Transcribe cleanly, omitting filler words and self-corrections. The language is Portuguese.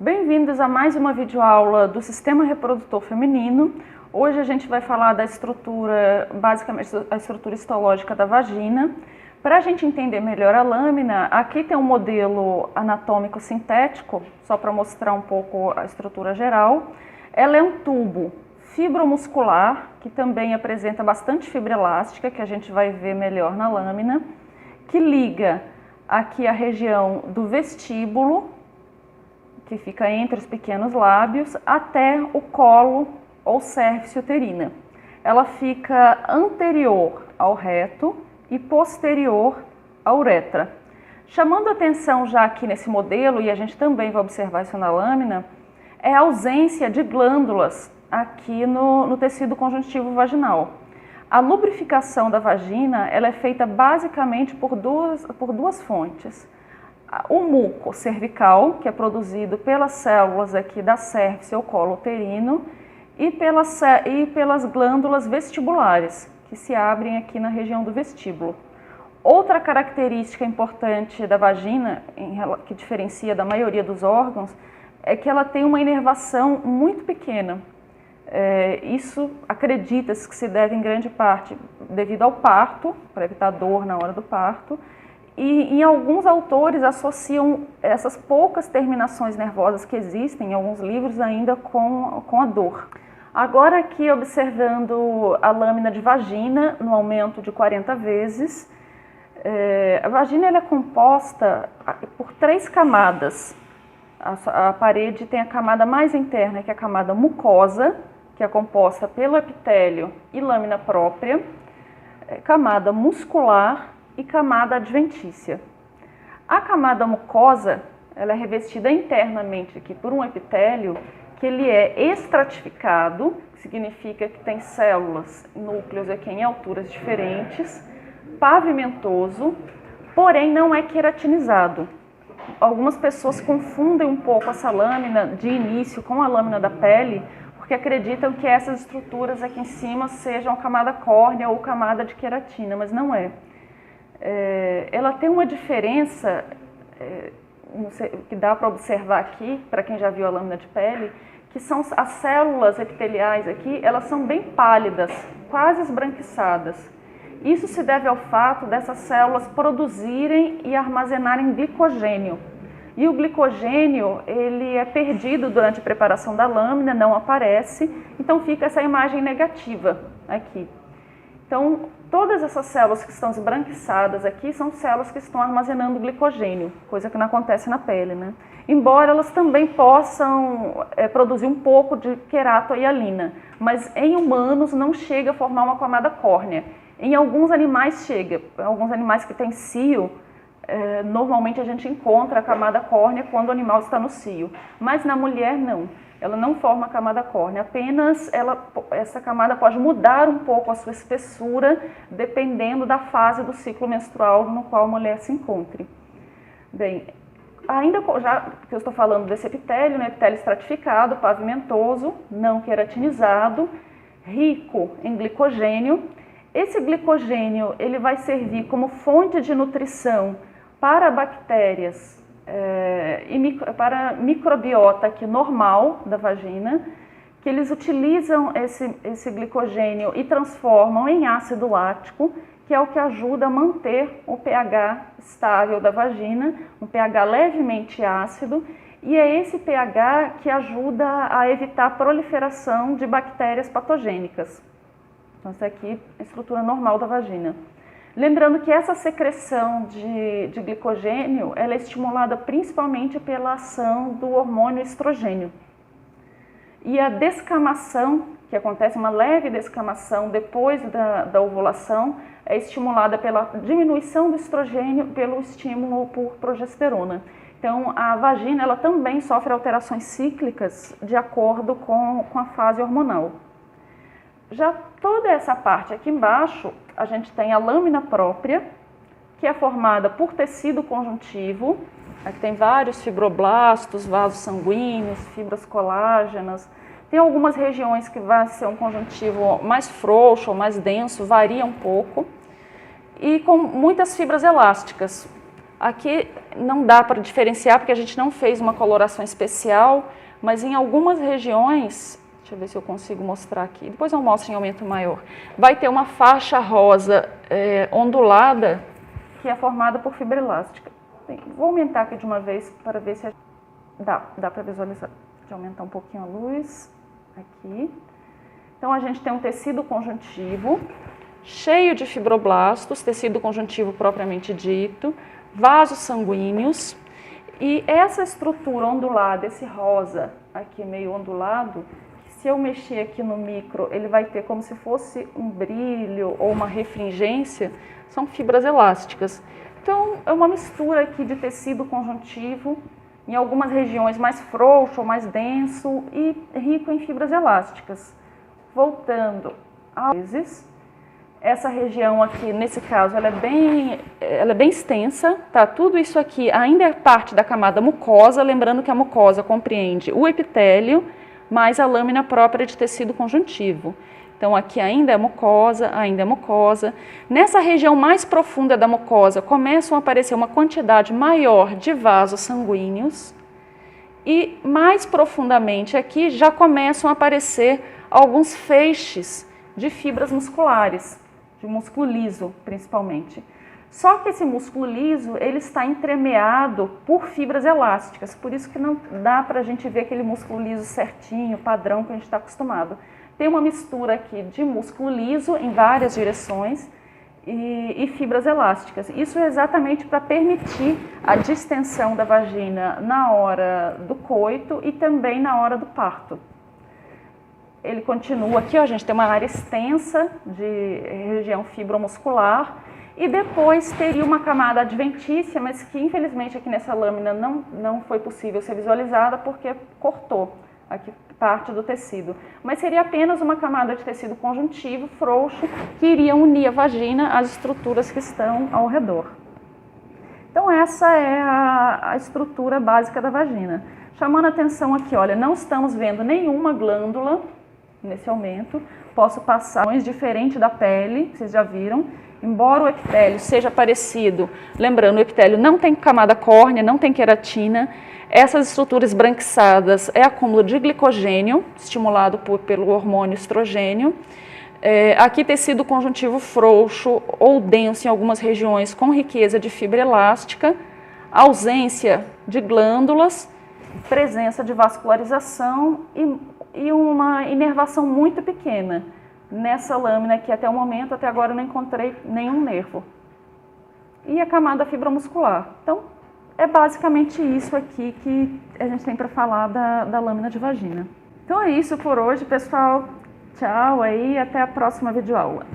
Bem-vindos a mais uma videoaula do Sistema Reprodutor Feminino. Hoje a gente vai falar da estrutura, basicamente a estrutura histológica da vagina. Para a gente entender melhor a lâmina, aqui tem um modelo anatômico sintético, só para mostrar um pouco a estrutura geral. Ela é um tubo fibromuscular, que também apresenta bastante fibra elástica, que a gente vai ver melhor na lâmina, que liga aqui a região do vestíbulo, que fica entre os pequenos lábios, até o colo ou cervice uterina. Ela fica anterior ao reto e posterior à uretra. Chamando a atenção já aqui nesse modelo, e a gente também vai observar isso na lâmina, é a ausência de glândulas aqui no tecido conjuntivo vaginal. A lubrificação da vagina ela é feita basicamente por duas fontes. O muco cervical, que é produzido pelas células aqui da cervice ou colo uterino, e pelas glândulas vestibulares, que se abrem aqui na região do vestíbulo. Outra característica importante da vagina, que diferencia da maioria dos órgãos, é que ela tem uma inervação muito pequena. Isso acredita-se que se deve em grande parte devido ao parto, para evitar dor na hora do parto, e alguns autores associam essas poucas terminações nervosas que existem em alguns livros ainda com a dor. Agora aqui observando a lâmina de vagina no aumento de 40 vezes, a vagina ela é composta por 3 camadas. A parede tem a camada mais interna, que é a camada mucosa, que é composta pelo epitélio e lâmina própria, camada muscular e camada adventícia. A camada mucosa ela é revestida internamente aqui por um epitélio que ele é estratificado, que significa que tem células, núcleos aqui em alturas diferentes, pavimentoso, porém não é queratinizado. Algumas pessoas confundem um pouco essa lâmina de início com a lâmina da pele, porque acreditam que essas estruturas aqui em cima sejam a camada córnea ou camada de queratina, mas não é. Ela tem uma diferença que dá para observar aqui, para quem já viu a lâmina de pele, que são as células epiteliais aqui, elas são bem pálidas, quase esbranquiçadas. Isso se deve ao fato dessas células produzirem e armazenarem glicogênio. E o glicogênio, ele é perdido durante a preparação da lâmina, não aparece, então fica essa imagem negativa aqui. Então, todas essas células que estão esbranquiçadas aqui são células que estão armazenando glicogênio, coisa que não acontece na pele, né? Embora elas também possam produzir um pouco de queratohialina, mas em humanos não chega a formar uma camada córnea. Em alguns animais chega, alguns animais que têm cio, normalmente a gente encontra a camada córnea quando o animal está no cio, mas na mulher não. Ela não forma a camada córnea, apenas essa camada pode mudar um pouco a sua espessura, dependendo da fase do ciclo menstrual no qual a mulher se encontre. Bem, ainda já que eu estou falando desse epitélio, né, epitélio estratificado, pavimentoso, não queratinizado, rico em glicogênio. Esse glicogênio ele vai servir como fonte de nutrição para bactérias, e para a microbiota aqui normal da vagina, que eles utilizam esse glicogênio e transformam em ácido lático, que é o que ajuda a manter o pH estável da vagina, um pH levemente ácido, e é esse pH que ajuda a evitar a proliferação de bactérias patogênicas. Então, essa aqui é a estrutura normal da vagina. Lembrando que essa secreção de glicogênio ela é estimulada principalmente pela ação do hormônio estrogênio. E a descamação, que acontece uma leve descamação depois da ovulação, é estimulada pela diminuição do estrogênio pelo estímulo por progesterona. Então, a vagina ela também sofre alterações cíclicas de acordo com a fase hormonal. Já toda essa parte aqui embaixo, a gente tem a lâmina própria, que é formada por tecido conjuntivo. Aqui tem vários fibroblastos, vasos sanguíneos, fibras colágenas. Tem algumas regiões que vai ser um conjuntivo mais frouxo ou mais denso, varia um pouco. E com muitas fibras elásticas. Aqui não dá para diferenciar porque a gente não fez uma coloração especial, mas em algumas regiões, deixa eu ver se eu consigo mostrar aqui, depois eu mostro em aumento maior, vai ter uma faixa rosa ondulada que é formada por fibra elástica. Vou aumentar aqui de uma vez para ver se dá para visualizar. Deixa eu aumentar um pouquinho a luz aqui. Então a gente tem um tecido conjuntivo cheio de fibroblastos, tecido conjuntivo propriamente dito, vasos sanguíneos, e essa estrutura ondulada, esse rosa aqui meio ondulado, se eu mexer aqui no micro, ele vai ter como se fosse um brilho ou uma refringência, são fibras elásticas. Então é uma mistura aqui de tecido conjuntivo, em algumas regiões mais frouxo ou mais denso e rico em fibras elásticas. Voltando às vezes, essa região aqui, nesse caso, ela é bem extensa, tá? Tudo isso aqui ainda é parte da camada mucosa, lembrando que a mucosa compreende o epitélio, mais a lâmina própria de tecido conjuntivo. Então, aqui ainda é mucosa, ainda é mucosa. Nessa região mais profunda da mucosa, começam a aparecer uma quantidade maior de vasos sanguíneos e, mais profundamente aqui, já começam a aparecer alguns feixes de fibras musculares, de músculo liso, principalmente. Só que esse músculo liso, ele está entremeado por fibras elásticas, por isso que não dá para a gente ver aquele músculo liso certinho, padrão que a gente está acostumado. Tem uma mistura aqui de músculo liso em várias direções e fibras elásticas. Isso é exatamente para permitir a distensão da vagina na hora do coito e também na hora do parto. Ele continua aqui, ó, a gente tem uma área extensa de região fibromuscular e depois teria uma camada adventícia, mas que infelizmente aqui nessa lâmina não foi possível ser visualizada porque cortou aqui parte do tecido. Mas seria apenas uma camada de tecido conjuntivo frouxo que iria unir a vagina às estruturas que estão ao redor. Então essa é a estrutura básica da vagina. Chamando a atenção aqui, olha, não estamos vendo nenhuma glândula nesse aumento, posso passar diferente da pele, vocês já viram, embora o epitélio seja parecido, lembrando, o epitélio não tem camada córnea, não tem queratina, essas estruturas esbranquiçadas é acúmulo de glicogênio, estimulado pelo hormônio estrogênio, aqui tecido conjuntivo frouxo ou denso em algumas regiões com riqueza de fibra elástica, ausência de glândulas, presença de vascularização e uma inervação muito pequena. Nessa lâmina aqui, até o momento, até agora eu não encontrei nenhum nervo. E a camada fibromuscular. Então, é basicamente isso aqui que a gente tem para falar da lâmina de vagina. Então é isso por hoje, pessoal. Tchau aí, até a próxima videoaula.